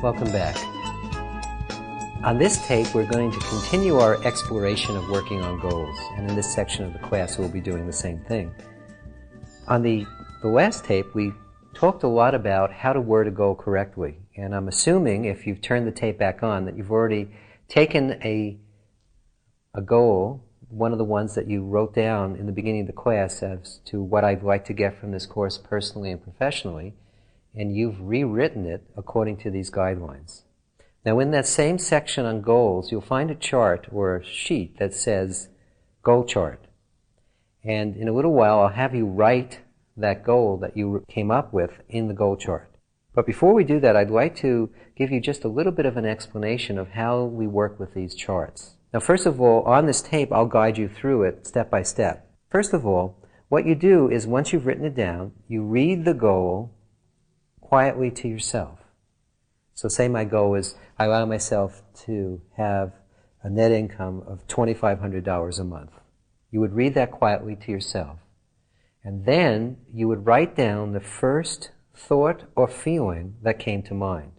Welcome back. On this tape, we're going to continue our exploration of working on goals, and in this section of the class, we'll be doing the same thing. On the last tape, we talked a lot about how to word a goal correctly, and I'm assuming, if you've turned the tape back on, that you've already taken a goal, one of the ones that you wrote down in the beginning of the class as to what I'd like to get from this course personally and professionally, and you've rewritten it according to these guidelines. Now, in that same section on goals, you'll find a chart or a sheet that says goal chart. And in a little while, I'll have you write that goal that you came up with in the goal chart. But before we do that, I'd like to give you just a little bit of an explanation of how we work with these charts. Now, first of all, on this tape, I'll guide you through it step by step. First of all, what you do is once you've written it down, you read the goal quietly to yourself. So say my goal is, I allow myself to have a net income of $2,500 a month. You would read that quietly to yourself. And then you would write down the first thought or feeling that came to mind.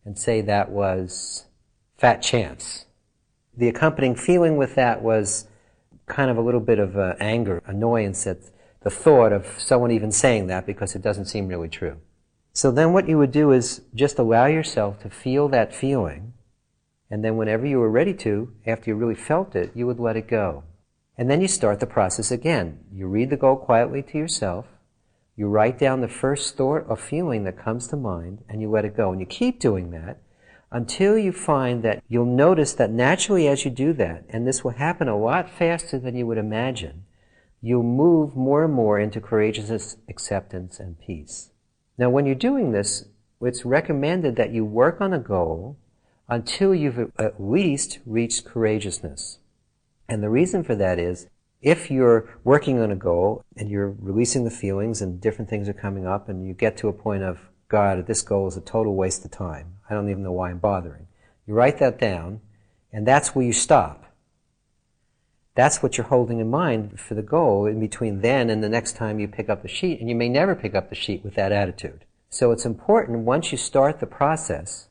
And say that was fat chance. The accompanying feeling with that was kind of a little bit of anger, annoyance at the thought of someone even saying that because it doesn't seem really true. So then what you would do is just allow yourself to feel that feeling, and then whenever you were ready to, after you really felt it, you would let it go. And then you start the process again. You read the goal quietly to yourself, you write down the first thought or feeling that comes to mind, and you let it go. And you keep doing that until you find that you'll notice that naturally as you do that, and this will happen a lot faster than you would imagine, you'll move more and more into courageousness, acceptance, and peace. Now, when you're doing this, it's recommended that you work on a goal until you've at least reached courageousness. And the reason for that is, if you're working on a goal and you're releasing the feelings and different things are coming up and you get to a point of, God, this goal is a total waste of time. I don't even know why I'm bothering. You write that down, and that's where you stop. That's what you're holding in mind for the goal in between then and the next time you pick up the sheet, and you may never pick up the sheet with that attitude. So it's important once you start the process,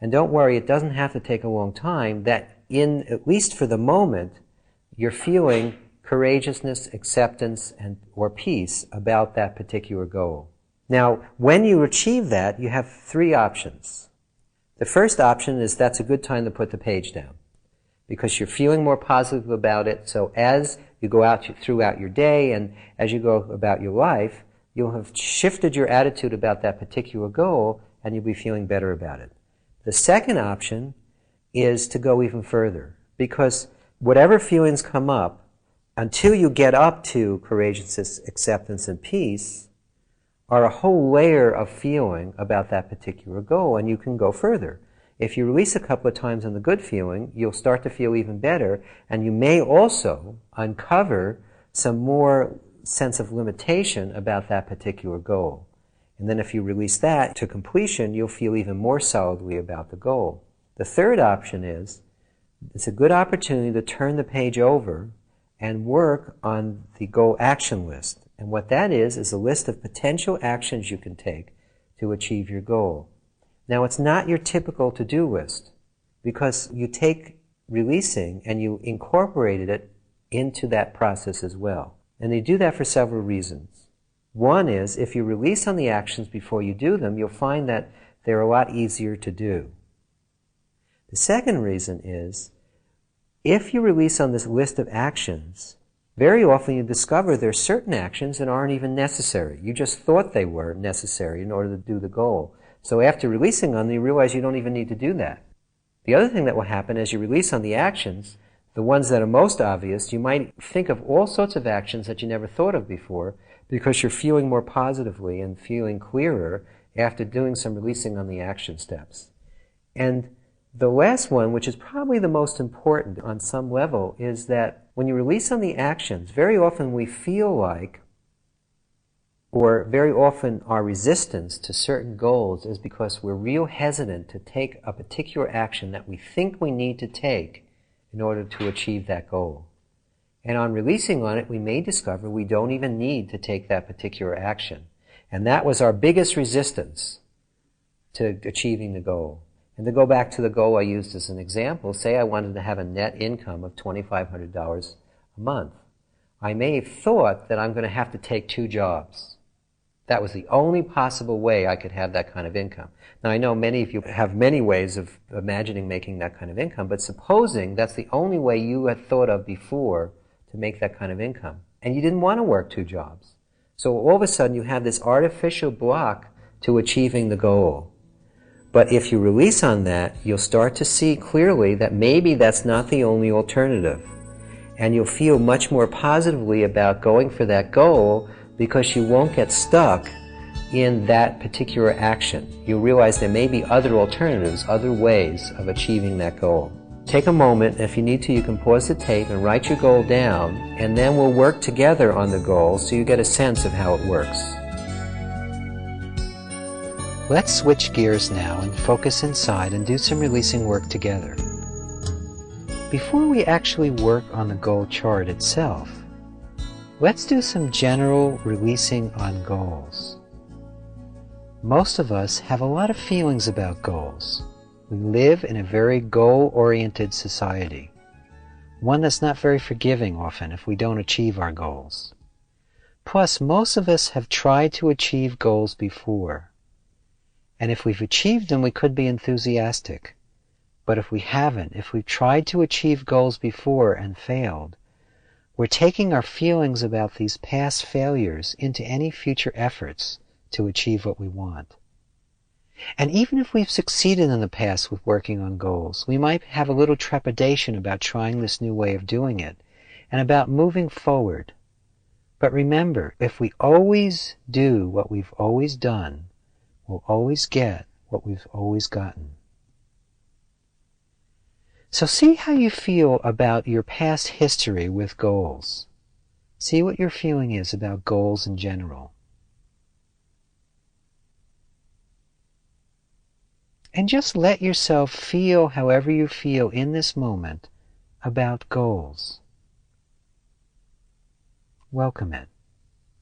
and don't worry, it doesn't have to take a long time, that at least for the moment, you're feeling courageousness, acceptance, or peace about that particular goal. Now, when you achieve that, you have three options. The first option is that's a good time to put the page down, because you're feeling more positive about it. So as you go out throughout your day and as you go about your life, you'll have shifted your attitude about that particular goal and you'll be feeling better about it. The second option is to go even further, because whatever feelings come up, until you get up to courageousness, acceptance, and peace, are a whole layer of feeling about that particular goal, and you can go further. If you release a couple of times on the good feeling, you'll start to feel even better, and you may also uncover some more sense of limitation about that particular goal. And then if you release that to completion, you'll feel even more solidly about the goal. The third option is, it's a good opportunity to turn the page over and work on the goal action list. And what that is a list of potential actions you can take to achieve your goal. Now, it's not your typical to-do list, because you take releasing and you incorporated it into that process as well. And you do that for several reasons. One is, if you release on the actions before you do them, you'll find that they're a lot easier to do. The second reason is, if you release on this list of actions, very often you discover there are certain actions that aren't even necessary. You just thought they were necessary in order to do the goal. So after releasing on them, you realize you don't even need to do that. The other thing that will happen as you release on the actions, the ones that are most obvious, you might think of all sorts of actions that you never thought of before, because you're feeling more positively and feeling clearer after doing some releasing on the action steps. And the last one, which is probably the most important on some level, is that when you release on the actions, very often we feel like, or very often our resistance to certain goals is because we're real hesitant to take a particular action that we think we need to take in order to achieve that goal. And on releasing on it, we may discover we don't even need to take that particular action. And that was our biggest resistance to achieving the goal. And to go back to the goal I used as an example, say I wanted to have a net income of $2,500 a month. I may have thought that I'm going to have to take 2 jobs. That was the only possible way I could have that kind of income. Now I know many of you have many ways of imagining making that kind of income, but supposing that's the only way you had thought of before to make that kind of income, and you didn't want to work 2 jobs. So all of a sudden you have this artificial block to achieving the goal. But if you release on that, you'll start to see clearly that maybe that's not the only alternative. And you'll feel much more positively about going for that goal because you won't get stuck in that particular action. You'll realize there may be other alternatives, other ways of achieving that goal. Take a moment. If you need to, you can pause the tape and write your goal down, and then we'll work together on the goal so you get a sense of how it works. Let's switch gears now and focus inside and do some releasing work together. Before we actually work on the goal chart itself, let's do some general releasing on goals. Most of us have a lot of feelings about goals. We live in a very goal-oriented society, one that's not very forgiving often if we don't achieve our goals. Plus, most of us have tried to achieve goals before. And if we've achieved them, we could be enthusiastic. But if we haven't, if we've tried to achieve goals before and failed, we're taking our feelings about these past failures into any future efforts to achieve what we want. And even if we've succeeded in the past with working on goals, we might have a little trepidation about trying this new way of doing it and about moving forward. But remember, if we always do what we've always done, we'll always get what we've always gotten. So see how you feel about your past history with goals. See what your feeling is about goals in general. And just let yourself feel however you feel in this moment about goals. Welcome it.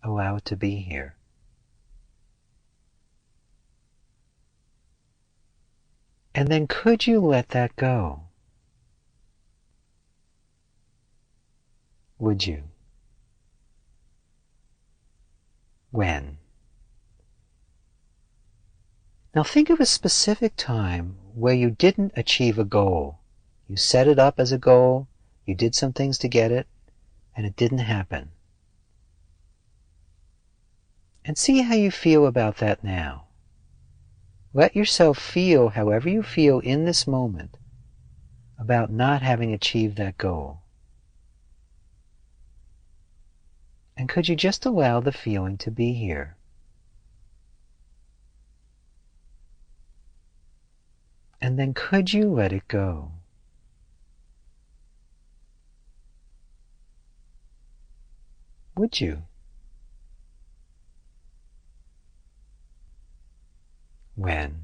Allow it to be here. And then could you let that go? Would you? When? Now think of a specific time where you didn't achieve a goal. You set it up as a goal, you did some things to get it, and it didn't happen. And see how you feel about that now. Let yourself feel however you feel in this moment about not having achieved that goal. And could you just allow the feeling to be here? And then could you let it go? Would you? When?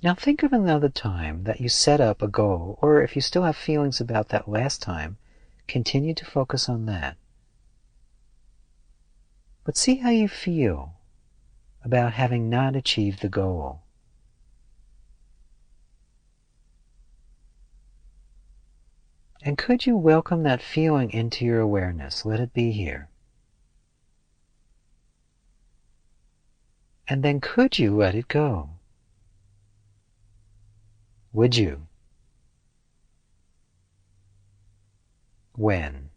Now think of another time that you set up a goal, or if you still have feelings about that last time, continue to focus on that. But see how you feel about having not achieved the goal. And could you welcome that feeling into your awareness? Let it be here. And then could you let it go? Would you? When?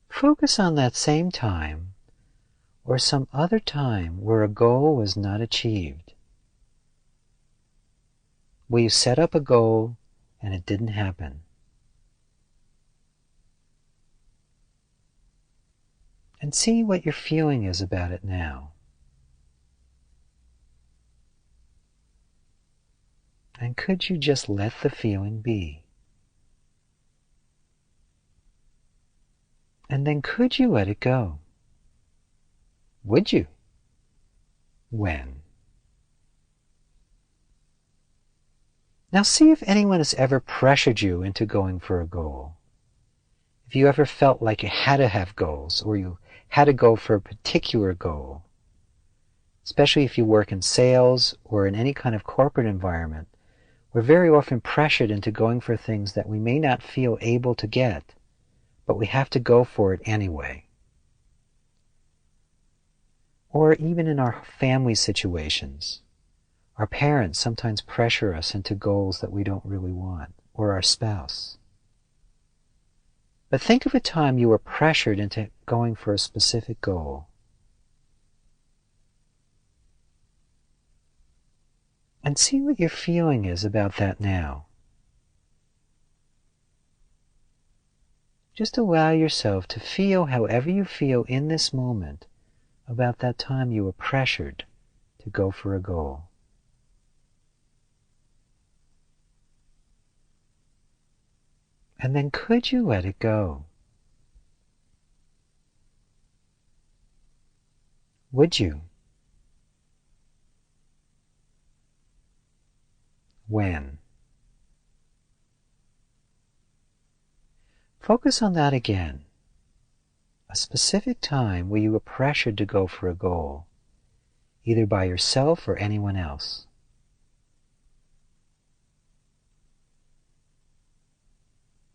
Focus on that same time or some other time where a goal was not achieved. Where you set up a goal and it didn't happen. And see what your feeling is about it now. And could you just let the feeling be? And then could you let it go? Would you? When? Now see if anyone has ever pressured you into going for a goal. If you ever felt like you had to have goals, or you how to go for a particular goal. Especially if you work in sales or in any kind of corporate environment, we're very often pressured into going for things that we may not feel able to get, but we have to go for it anyway. Or even in our family situations, our parents sometimes pressure us into goals that we don't really want, or our spouse. But think of a time you were pressured into going for a specific goal. And see what your feeling is about that now. Just allow yourself to feel however you feel in this moment about that time you were pressured to go for a goal. And then could you let it go? Would you? When? Focus on that again. A specific time where you were pressured to go for a goal, either by yourself or anyone else.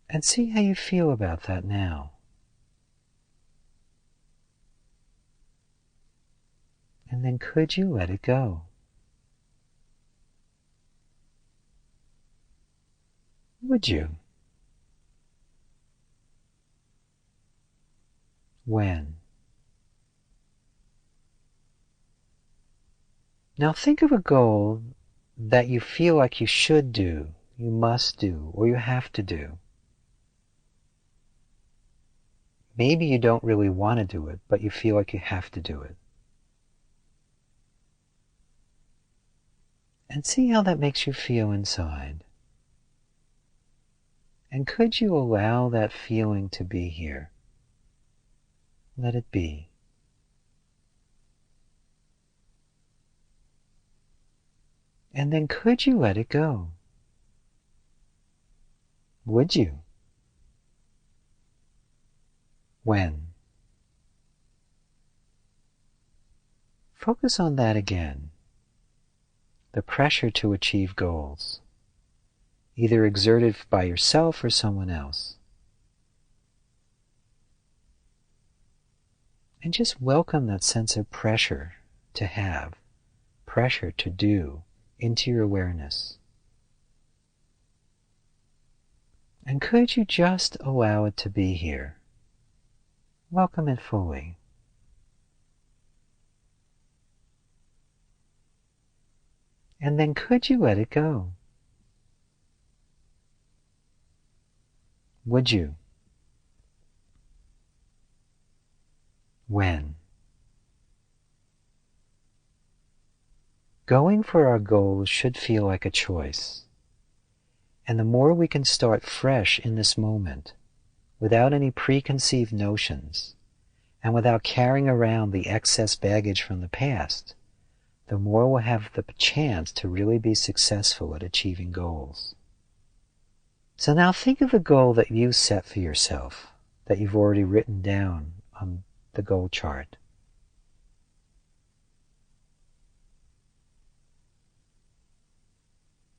And see how you feel about that now. And then could you let it go? Would you? When? Now think of a goal that you feel like you should do, you must do, or you have to do. Maybe you don't really want to do it, but you feel like you have to do it. And see how that makes you feel inside. And could you allow that feeling to be here? Let it be. And then could you let it go? Would you? When? Focus on that again. The pressure to achieve goals, either exerted by yourself or someone else. And just welcome that sense of pressure to have, pressure to do, into your awareness. And could you just allow it to be here? Welcome it fully. And then could you let it go? Would you? When? Going for our goals should feel like a choice. And the more we can start fresh in this moment, without any preconceived notions, and without carrying around the excess baggage from the past, the more we'll have the chance to really be successful at achieving goals. So now think of the goal that you set for yourself, that you've already written down on the goal chart.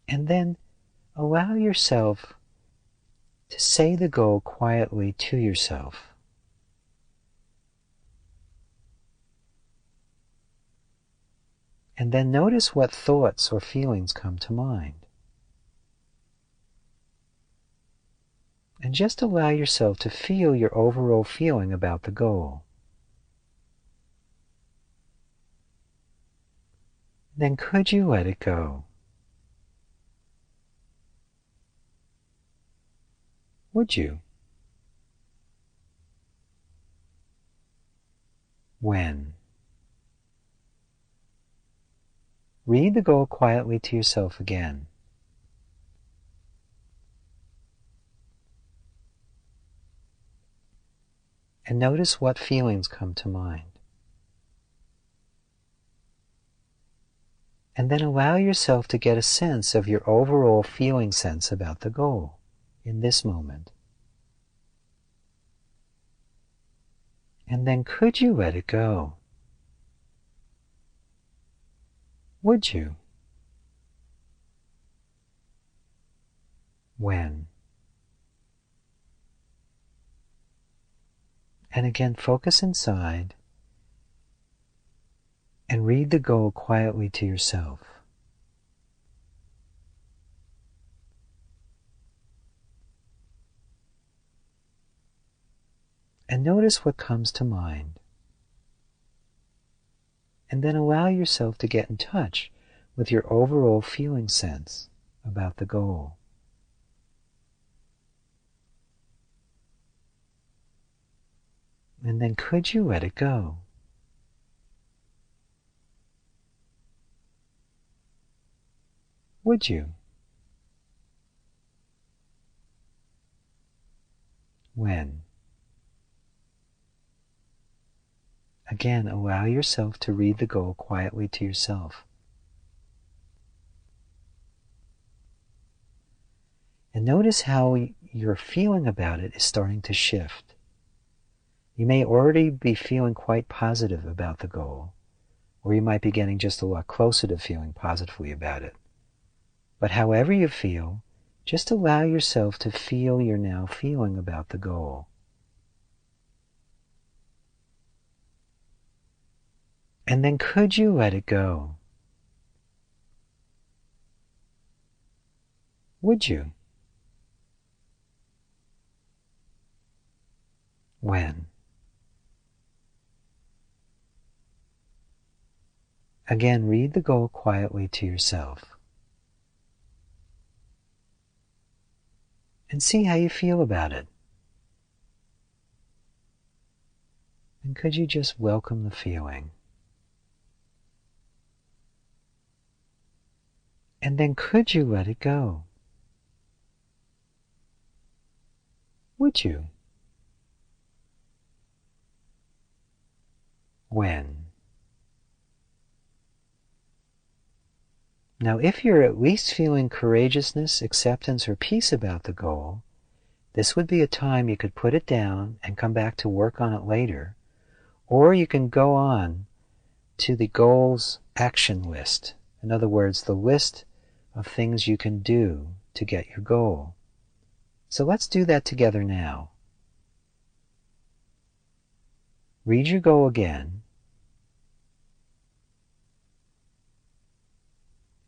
And then allow yourself to say the goal quietly to yourself. And then notice what thoughts or feelings come to mind. And just allow yourself to feel your overall feeling about the goal. Then could you let it go? Would you? When? Read the goal quietly to yourself again. And notice what feelings come to mind. And then allow yourself to get a sense of your overall feeling sense about the goal in this moment. And then could you let it go? Would you? When? And again, focus inside and read the goal quietly to yourself. And notice what comes to mind. And then allow yourself to get in touch with your overall feeling sense about the goal. And then could you let it go? Would you? When? Again, allow yourself to read the goal quietly to yourself. And notice how your feeling about it is starting to shift. You may already be feeling quite positive about the goal, or you might be getting just a lot closer to feeling positively about it. But however you feel, just allow yourself to feel you're now feeling about the goal. And then could you let it go? Would you? When? Again, read the goal quietly to yourself. And see how you feel about it. And could you just welcome the feeling? And then could you let it go? Would you? When? Now, if you're at least feeling courageousness, acceptance, or peace about the goal, this would be a time you could put it down and come back to work on it later, or you can go on to the goal's action list. In other words, the list of things you can do to get your goal. So let's do that together now. Read your goal again,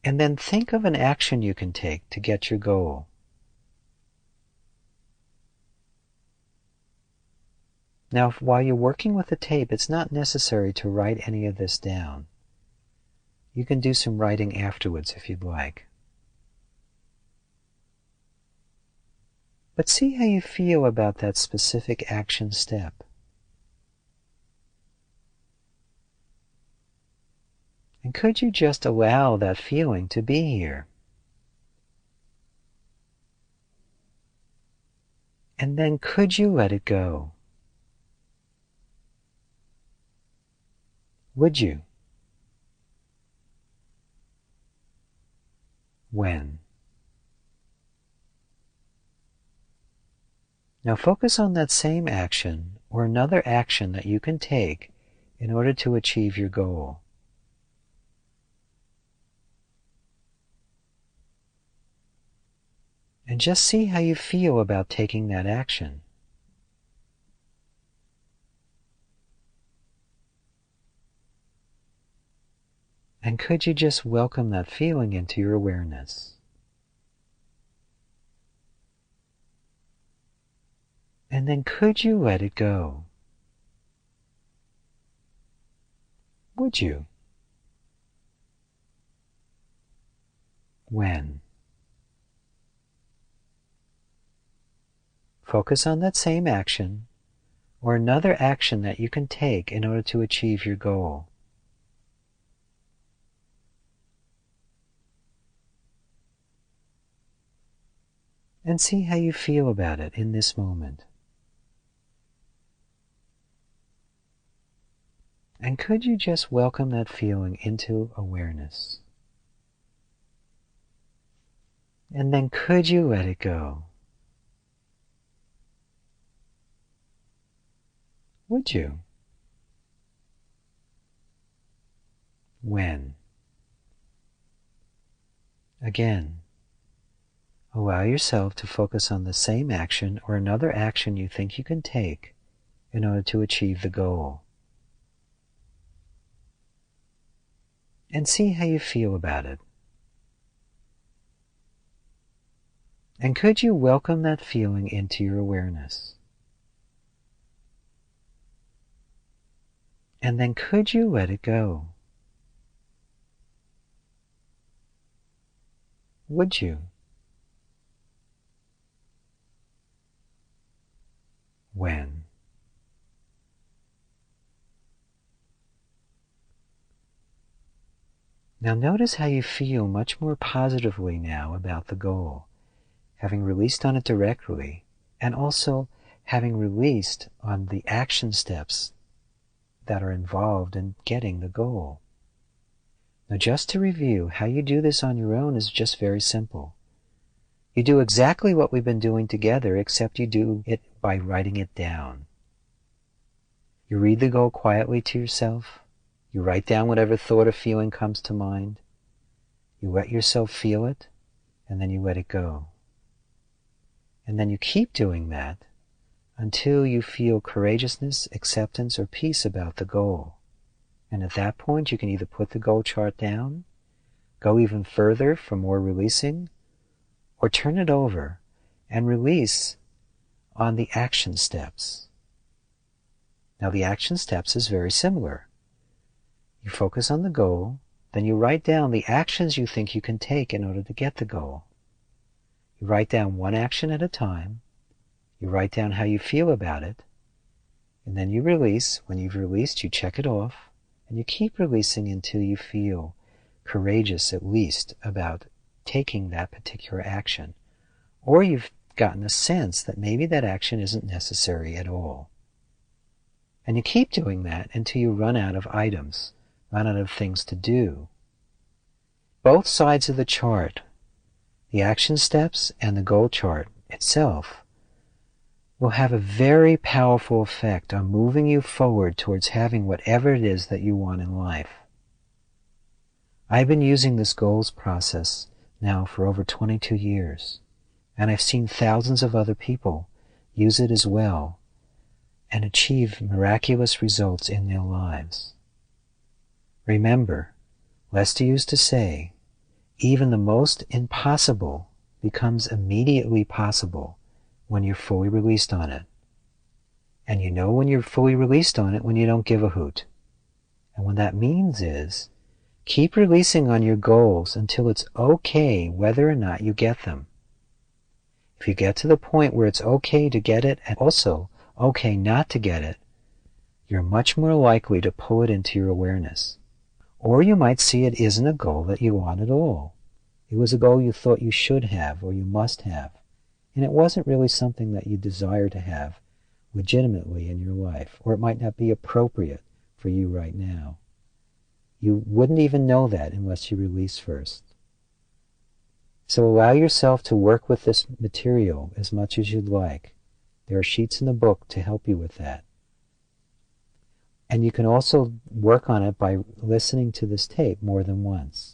and then think of an action you can take to get your goal. Now, while you're working with the tape, it's not necessary to write any of this down. You can do some writing afterwards if you'd like. But see how you feel about that specific action step. And could you just allow that feeling to be here? And then could you let it go? Would you? When? Now focus on that same action or another action that you can take in order to achieve your goal. And just see how you feel about taking that action. And could you just welcome that feeling into your awareness? And then could you let it go? Would you? When? Focus on that same action or another action that you can take in order to achieve your goal. And see how you feel about it in this moment. And could you just welcome that feeling into awareness? And then could you let it go? Would you? when. Again, allow yourself to focus on the same action or another action you think you can take in order to achieve the goal. And see how you feel about it. And could you welcome that feeling into your awareness? And then could you let it go? Would you? When? Now notice how you feel much more positively now about the goal, having released on it directly, and also having released on the action steps that are involved in getting the goal. Now just to review, how you do this on your own is just very simple. You do exactly what we've been doing together, except you do it by writing it down. You read the goal quietly to yourself. You write down whatever thought or feeling comes to mind. You let yourself feel it, and then you let it go. And then you keep doing that until you feel courageousness, acceptance, or peace about the goal. And at that point, you can either put the goal chart down, go even further for more releasing, or turn it over and release on the action steps. Now, the action steps is very similar. You focus on the goal, then you write down the actions you think you can take in order to get the goal. You write down one action at a time. You write down how you feel about it, and then you release. When you've released, you check it off, and you keep releasing until you feel courageous, at least, about taking that particular action. Or you've gotten a sense that maybe that action isn't necessary at all. And you keep doing that until you run out of items, run out of things to do. Both sides of the chart, the action steps and the goal chart itself, will have a very powerful effect on moving you forward towards having whatever it is that you want in life. I've been using this goals process now for over 22 years, and I've seen thousands of other people use it as well and achieve miraculous results in their lives. Remember, Lester used to say, even the most impossible becomes immediately possible when you're fully released on it. And you know when you're fully released on it when you don't give a hoot. And what that means is, keep releasing on your goals until it's okay whether or not you get them. If you get to the point where it's okay to get it and also okay not to get it, you're much more likely to pull it into your awareness. Or you might see it isn't a goal that you want at all. It was a goal you thought you should have or you must have, and it wasn't really something that you desire to have legitimately in your life, or it might not be appropriate for you right now. You wouldn't even know that unless you release first. So allow yourself to work with this material as much as you'd like. There are sheets in the book to help you with that. And you can also work on it by listening to this tape more than once.